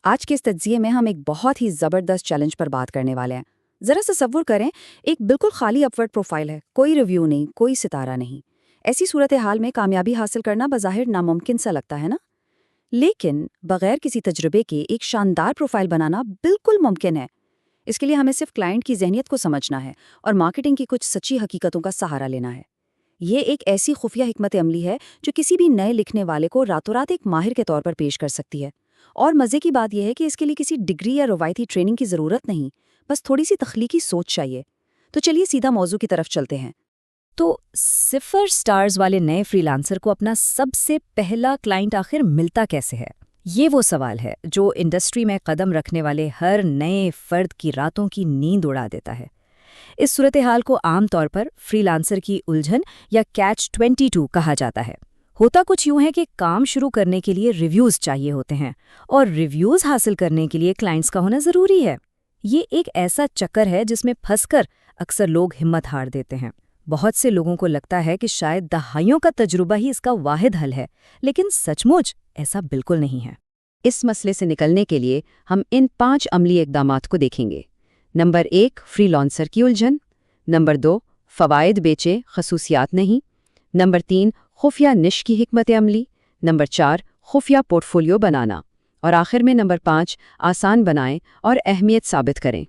آج کے اس تجزیے میں ہم ایک بہت ہی زبردست چیلنج پر بات کرنے والے ہیں۔ ذرا تصور کریں، ایک بالکل خالی اپورڈ پروفائل ہے، کوئی ریویو نہیں، کوئی ستارہ نہیں۔ ایسی صورتحال میں کامیابی حاصل کرنا بظاہر ناممکن سا لگتا ہے نا؟ لیکن بغیر کسی تجربے کے ایک شاندار پروفائل بنانا بالکل ممکن ہے۔ اس کے لیے ہمیں صرف کلائنٹ کی ذہنیت کو سمجھنا ہے اور مارکیٹنگ کی کچھ سچی حقیقتوں کا سہارا لینا ہے۔ یہ ایک ایسی خفیہ حکمت عملی ہے جو کسی بھی نئے لکھنے والے کو راتوں رات ایک ماہر کے طور پر پیش کر سکتی ہے۔ اور مزے کی بات یہ ہے کہ اس کے لیے کسی ڈگری یا روایتی ٹریننگ کی ضرورت نہیں، بس تھوڑی سی تخلیقی سوچ چاہیے۔ تو چلیے سیدھا موضوع کی طرف چلتے ہیں۔ تو 0 والے نئے فری لانسر کو اپنا سب سے پہلا کلائنٹ آخر ملتا کیسے ہے؟ یہ وہ سوال ہے جو انڈسٹری میں قدم رکھنے والے ہر نئے فرد کی راتوں کی نیند اڑا دیتا ہے۔ اس صورتحال کو عام طور پر فری لانسر کی الجھن یا کیچ 22 کہا جاتا ہے۔ ہوتا کچھ یوں ہے کہ کام شروع کرنے کے لیے ریویوز چاہیے ہوتے ہیں اور ریویوز حاصل کرنے کے لیے کلائنٹس کا ہونا ضروری ہے۔ یہ ایک ایسا چکر ہے جس میں پھنس کر اکثر لوگ ہمت ہار دیتے ہیں۔ بہت سے لوگوں کو لگتا ہے کہ شاید دہائیوں کا تجربہ ہی اس کا واحد حل ہے، لیکن سچ مچ ایسا بالکل نہیں ہے۔ اس مسئلے سے نکلنے کے لیے ہم ان 5 عملی اقدامات کو دیکھیں گے۔ نمبر 1، فری لانسر کی الجھن۔ نمبر 2، فوائد بیچیں، خصوصیات نہیں۔ نمبر 3، خفیہ نش کی حکمت عملی۔ نمبر 4، خفیہ پورٹ فولیو بنانا۔ اور آخر میں نمبر 5، آسان بنائیں اور اہمیت ثابت کریں۔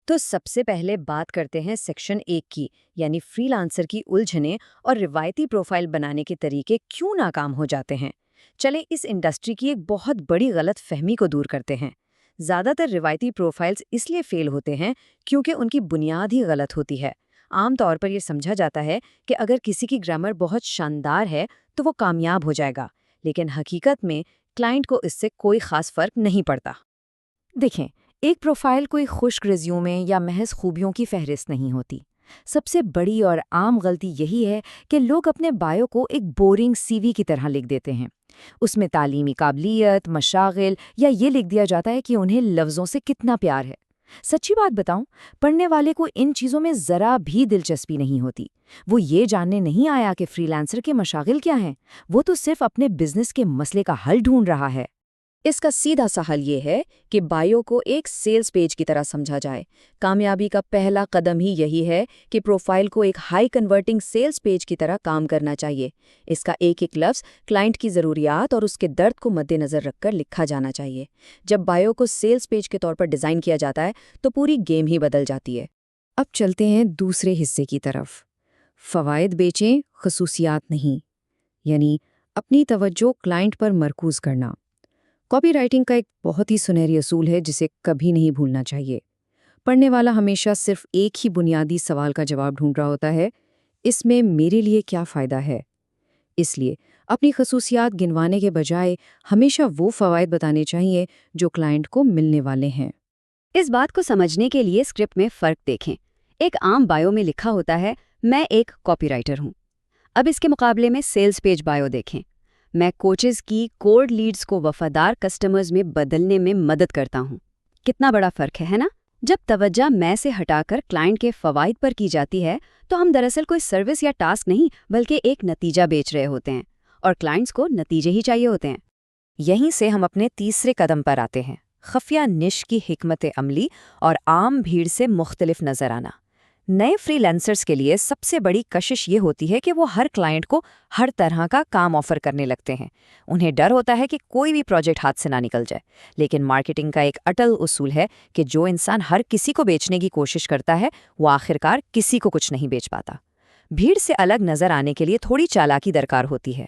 تو سب سے پہلے بات کرتے ہیں سیکشن 1 کی، یعنی فری لانسر کی الجھنیں اور روایتی پروفائل بنانے کے طریقے کیوں ناکام ہو جاتے ہیں۔ چلیں اس انڈسٹری کی ایک بہت بڑی غلط فہمی کو دور کرتے ہیں۔ زیادہ تر روایتی پروفائلز اس لیے فیل ہوتے ہیں کیونکہ ان کی بنیاد ہی غلط ہوتی ہے۔ عام طور پر یہ سمجھا جاتا ہے کہ اگر کسی کی گرامر بہت شاندار ہے تو وہ کامیاب ہو جائے گا، لیکن حقیقت میں کلائنٹ کو اس سے کوئی خاص فرق نہیں پڑتا۔ دیکھیں، ایک پروفائل کوئی خشک ریزیومے یا محض خوبیوں کی فہرست نہیں ہوتی۔ سب سے بڑی اور عام غلطی یہی ہے کہ لوگ اپنے بایو کو ایک بورنگ سی وی کی طرح لکھ دیتے ہیں۔ اس میں تعلیمی قابلیت، مشاغل یا یہ لکھ دیا جاتا ہے کہ انہیں لفظوں سے کتنا پیار ہے۔ سچی بات بتاؤں، پڑھنے والے کو ان چیزوں میں ذرا بھی دلچسپی نہیں ہوتی۔ وہ یہ جاننے نہیں آیا کہ فری لانسر کے مشاغل کیا ہیں، وہ تو صرف اپنے بزنس کے مسئلے کا حل ڈھونڈ رہا ہے۔ اس کا سیدھا سا حل یہ ہے کہ بایو کو ایک سیلز پیج کی طرح سمجھا جائے۔ کامیابی کا پہلا قدم ہی یہی ہے کہ پروفائل کو ایک ہائی کنورٹنگ سیلز پیج کی طرح کام کرنا چاہیے۔ اس کا ایک ایک لفظ کلائنٹ کی ضروریات اور اس کے درد کو مد نظر رکھ کر لکھا جانا چاہیے۔ جب بایو کو سیلز پیج کے طور پر ڈیزائن کیا جاتا ہے تو پوری گیم ہی بدل جاتی ہے۔ اب چلتے ہیں دوسرے حصے کی طرف۔ فوائد بیچیں، خصوصیات نہیں، یعنی اپنی توجہ کلائنٹ پر مرکوز کرنا۔ کاپی رائٹنگ کا ایک بہت ہی سنہری اصول ہے جسے کبھی نہیں بھولنا چاہیے۔ پڑھنے والا ہمیشہ صرف ایک ہی بنیادی سوال کا جواب ڈھونڈ رہا ہوتا ہے، اس میں میرے لیے کیا فائدہ ہے؟ اس لیے اپنی خصوصیات گنوانے کے بجائے ہمیشہ وہ فوائد بتانے چاہیے جو کلائنٹ کو ملنے والے ہیں۔ اس بات کو سمجھنے کے لیے اسکرپٹ میں فرق دیکھیں۔ ایک عام بایو میں لکھا ہوتا ہے، میں ایک کاپی رائٹر ہوں۔ اب اس کے مقابلے میں سیلز پیج بایو دیکھیں، میں کوچز کی کولڈ لیڈز کو وفادار کسٹمرز میں بدلنے میں مدد کرتا ہوں۔ کتنا بڑا فرق ہے نا؟ جب توجہ میں سے ہٹا کر کلائنٹ کے فوائد پر کی جاتی ہے تو ہم دراصل کوئی سروس یا ٹاسک نہیں بلکہ ایک نتیجہ بیچ رہے ہوتے ہیں، اور کلائنٹس کو نتیجے ہی چاہیے ہوتے ہیں۔ یہیں سے ہم اپنے تیسرے قدم پر آتے ہیں، خفیہ نش کی حکمت عملی اور عام بھیڑ سے مختلف نظر آنا۔ نئے فری لانسرز کے لیے سب سے بڑی کشش یہ ہوتی ہے کہ وہ ہر کلائنٹ کو ہر طرح کا کام آفر کرنے لگتے ہیں۔ انہیں ڈر ہوتا ہے کہ کوئی بھی پروجیکٹ ہاتھ سے نہ نکل جائے، لیکن مارکیٹنگ کا ایک اٹل اصول ہے کہ جو انسان ہر کسی کو بیچنے کی کوشش کرتا ہے وہ آخرکار کسی کو کچھ نہیں بیچ پاتا۔ بھیڑ سے الگ نظر آنے کے لیے تھوڑی چالاکی درکار ہوتی ہے،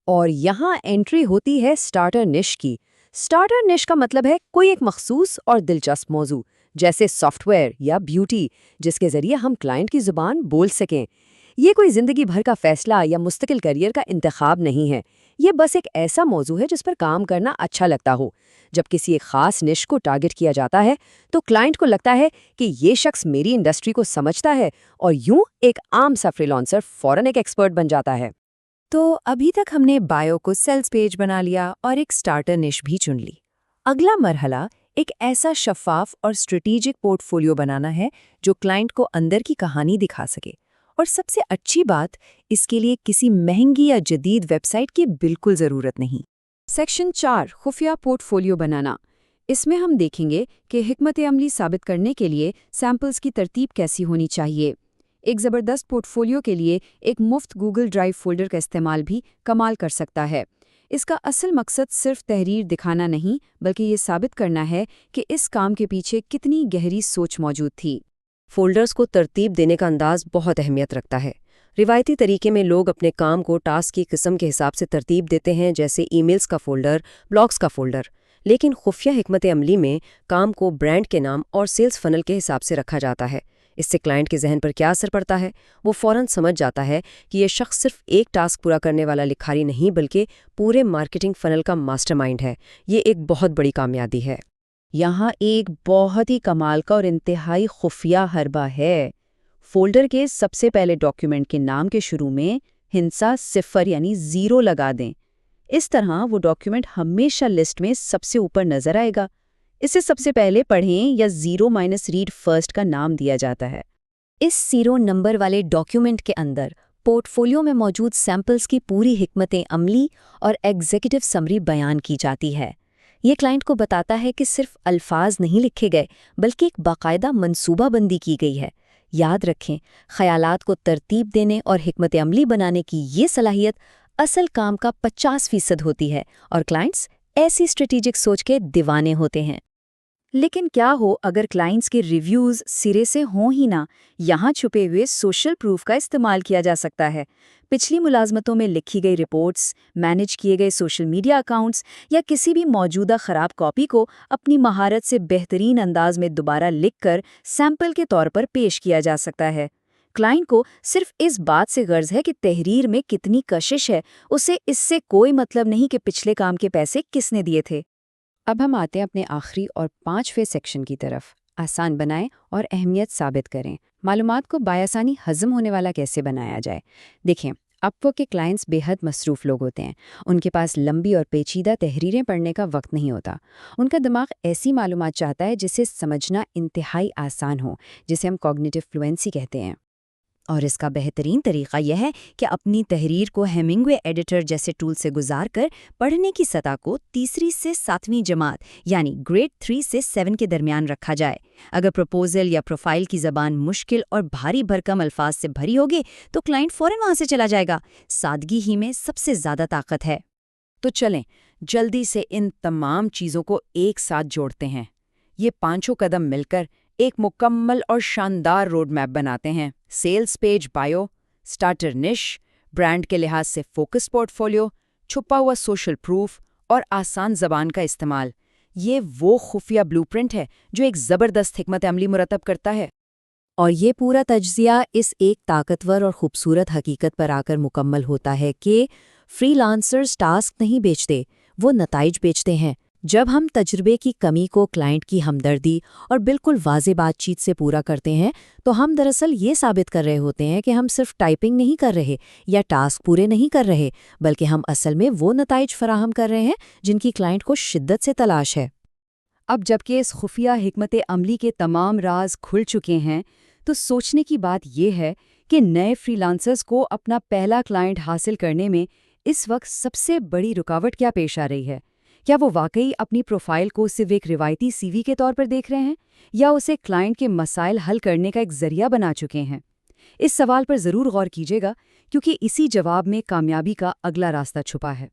اور یہاں انٹری ہوتی ہے سٹارٹر نش کی۔ سٹارٹر نش کا مطلب ہے کوئی ایک مخصوص اور دلچسپ موضوع، جیسے سافٹ ویئر یا بیوٹی، جس کے ذریعے ہم کلائنٹ کی زبان بول سکیں۔ یہ کوئی زندگی بھر کا فیصلہ یا مستقل کیریئر کا انتخاب نہیں ہے، یہ بس ایک ایسا موضوع ہے جس پر کام کرنا اچھا لگتا ہو۔ جب کسی ایک خاص نش کو ٹارگٹ کیا جاتا ہے تو کلائنٹ کو لگتا ہے کہ یہ شخص میری انڈسٹری کو سمجھتا ہے، اور یوں ایک عام سا فری لانسر فوراً ایک ایکسپرٹ بن جاتا ہے۔ تو ابھی تک ہم نے بایو کو سیلز پیج بنا لیا اور ایک سٹارٹر نش بھی چن لی۔ اگلا مرحلہ ایک ایسا شفاف اور اسٹریٹجک پورٹ فولیو بنانا ہے جو کلائنٹ کو اندر کی کہانی دکھا سکے۔ اور سب سے اچھی بات، اس کے لیے کسی مہنگی یا جدید ویب سائٹ کی بالکل ضرورت نہیں۔ سیکشن 4، خفیہ پورٹ فولیو بنانا۔ اس میں ہم دیکھیں گے کہ حکمت عملی ثابت کرنے کے لیے سیمپلز کی ترتیب کیسی ہونی چاہیے۔ ایک زبردست پورٹ فولیو کے لیے ایک مفت گوگل ڈرائیو فولڈر کا استعمال بھی کمال کر سکتا ہے۔ اس کا اصل مقصد صرف تحریر دکھانا نہیں بلکہ یہ ثابت کرنا ہے کہ اس کام کے پیچھے کتنی گہری سوچ موجود تھی۔ فولڈرز کو ترتیب دینے کا انداز بہت اہمیت رکھتا ہے۔ روایتی طریقے میں لوگ اپنے کام کو ٹاسک کی قسم کے حساب سے ترتیب دیتے ہیں، جیسے ای میلز کا فولڈر، بلاگز کا فولڈر، لیکن خفیہ حکمت عملی میں کام کو برانڈ کے نام اور سیلز فنل کے حساب سے رکھا جاتا ہے۔ اس سے کلائنٹ کے ذہن پر کیا اثر پڑتا ہے؟ وہ فوراً سمجھ جاتا ہے کہ یہ شخص صرف ایک ٹاسک پورا کرنے والا لکھاری نہیں بلکہ پورے مارکیٹنگ فنل کا ماسٹر مائنڈ ہے۔ یہ ایک بہت بڑی کامیابی ہے۔ یہاں ایک بہت ہی کمال کا اور انتہائی خفیہ حربہ ہے۔ فولڈر کے سب سے پہلے ڈاکیومنٹ کے نام کے شروع میں ہنسا 0 یعنی 0 لگا دیں۔ اس طرح وہ ڈاکیومنٹ ہمیشہ لسٹ میں سب سے اوپر نظر آئے گا۔ اسے سب سے پہلے پڑھیں یا 0-read first کا نام دیا جاتا ہے۔ اس 0 نمبر والے ڈاکیومنٹ کے اندر پورٹ فولیو میں موجود سیمپلز کی پوری حکمت عملی اور ایگزیکٹو سمری بیان کی جاتی ہے۔ یہ کلائنٹ کو بتاتا ہے کہ صرف الفاظ نہیں لکھے گئے بلکہ ایک باقاعدہ منصوبہ بندی کی گئی ہے۔ یاد رکھیں، خیالات کو ترتیب دینے اور حکمت عملی بنانے کی یہ صلاحیت اصل کام کا 50% ہوتی ہے، اور کلائنٹس ایسی اسٹریٹجک سوچ کے دیوانے ہوتے ہیں۔ لیکن کیا ہو اگر کلائنٹس کے ریویوز سرے سے ہوں ہی نہ؟ یہاں چھپے ہوئے سوشل پروف کا استعمال کیا جا سکتا ہے۔ پچھلی ملازمتوں میں لکھی گئی رپورٹس، مینج کیے گئے سوشل میڈیا اکاؤنٹس یا کسی بھی موجودہ خراب کاپی کو اپنی مہارت سے بہترین انداز میں دوبارہ لکھ کر سیمپل کے طور پر پیش کیا جا سکتا ہے۔ کلائنٹ کو صرف اس بات سے غرض ہے کہ تحریر میں کتنی کشش ہے، اسے اس سے کوئی مطلب نہیں کہ پچھلے کام کے پیسے کس نے دیے تھے۔ اب ہم آتے ہیں اپنے آخری اور 5ویں سیکشن کی طرف۔ آسان بنائیں اور اہمیت ثابت کریں۔ معلومات کو بآسانی ہضم ہونے والا کیسے بنایا جائے؟ دیکھیں، اپ ورک کے کلائنٹس بے حد مصروف لوگ ہوتے ہیں۔ ان کے پاس لمبی اور پیچیدہ تحریریں پڑھنے کا وقت نہیں ہوتا۔ ان کا دماغ ایسی معلومات چاہتا ہے جسے سمجھنا انتہائی آسان ہو، جسے ہم کوگنیٹو فلوئنسی کہتے ہیں۔ اور اس کا بہترین طریقہ یہ ہے کہ اپنی تحریر کو ہیمنگوے ایڈیٹر جیسے ٹول سے گزار کر پڑھنے کی سطح کو 3 سے 7ویں جماعت یعنی گریڈ 3 سے 7 کے درمیان رکھا جائے۔ اگر پروپوزل یا پروفائل کی زبان مشکل اور بھاری بھرکم الفاظ سے بھری ہوگی تو کلائنٹ فوراً وہاں سے چلا جائے گا۔ سادگی ہی میں سب سے زیادہ طاقت ہے۔ تو چلیں جلدی سے ان تمام چیزوں کو ایک ساتھ جوڑتے ہیں۔ یہ 5 قدم مل کر ایک مکمل اور شاندار روڈ میپ بناتے ہیں۔ سیلز پیج بائیو، سٹارٹر نش، برانڈ کے لحاظ سے فوکس پورٹ فولیو، چھپا ہوا سوشل پروف اور آسان زبان کا استعمال۔ یہ وہ خفیہ بلو پرنٹ ہے جو ایک زبردست حکمت عملی مرتب کرتا ہے۔ اور یہ پورا تجزیہ اس ایک طاقتور اور خوبصورت حقیقت پر آ کر مکمل ہوتا ہے کہ فری لانسرز ٹاسک نہیں بیچتے، وہ نتائج بیچتے ہیں۔ جب ہم تجربے کی کمی کو کلائنٹ کی ہمدردی اور بالکل واضح بات چیت سے پورا کرتے ہیں تو ہم دراصل یہ ثابت کر رہے ہوتے ہیں کہ ہم صرف ٹائپنگ نہیں کر رہے یا ٹاسک پورے نہیں کر رہے، بلکہ ہم اصل میں وہ نتائج فراہم کر رہے ہیں جن کی کلائنٹ کو شدت سے تلاش ہے۔ اب جبکہ اس خفیہ حکمت عملی کے تمام راز کھل چکے ہیں تو سوچنے کی بات یہ ہے کہ نئے فری لانسرز کو اپنا پہلا کلائنٹ حاصل کرنے میں اس وقت سب سے بڑی رکاوٹ کیا پیش آ رہی ہے؟ کیا وہ واقعی اپنی پروفائل کو صرف ایک روایتی سی وی کے طور پر دیکھ رہے ہیں یا اسے کلائنٹ کے مسائل حل کرنے کا ایک ذریعہ بنا چکے ہیں؟ اس سوال پر ضرور غور کیجیے گا کیونکہ اسی جواب میں کامیابی کا اگلا راستہ چھپا ہے۔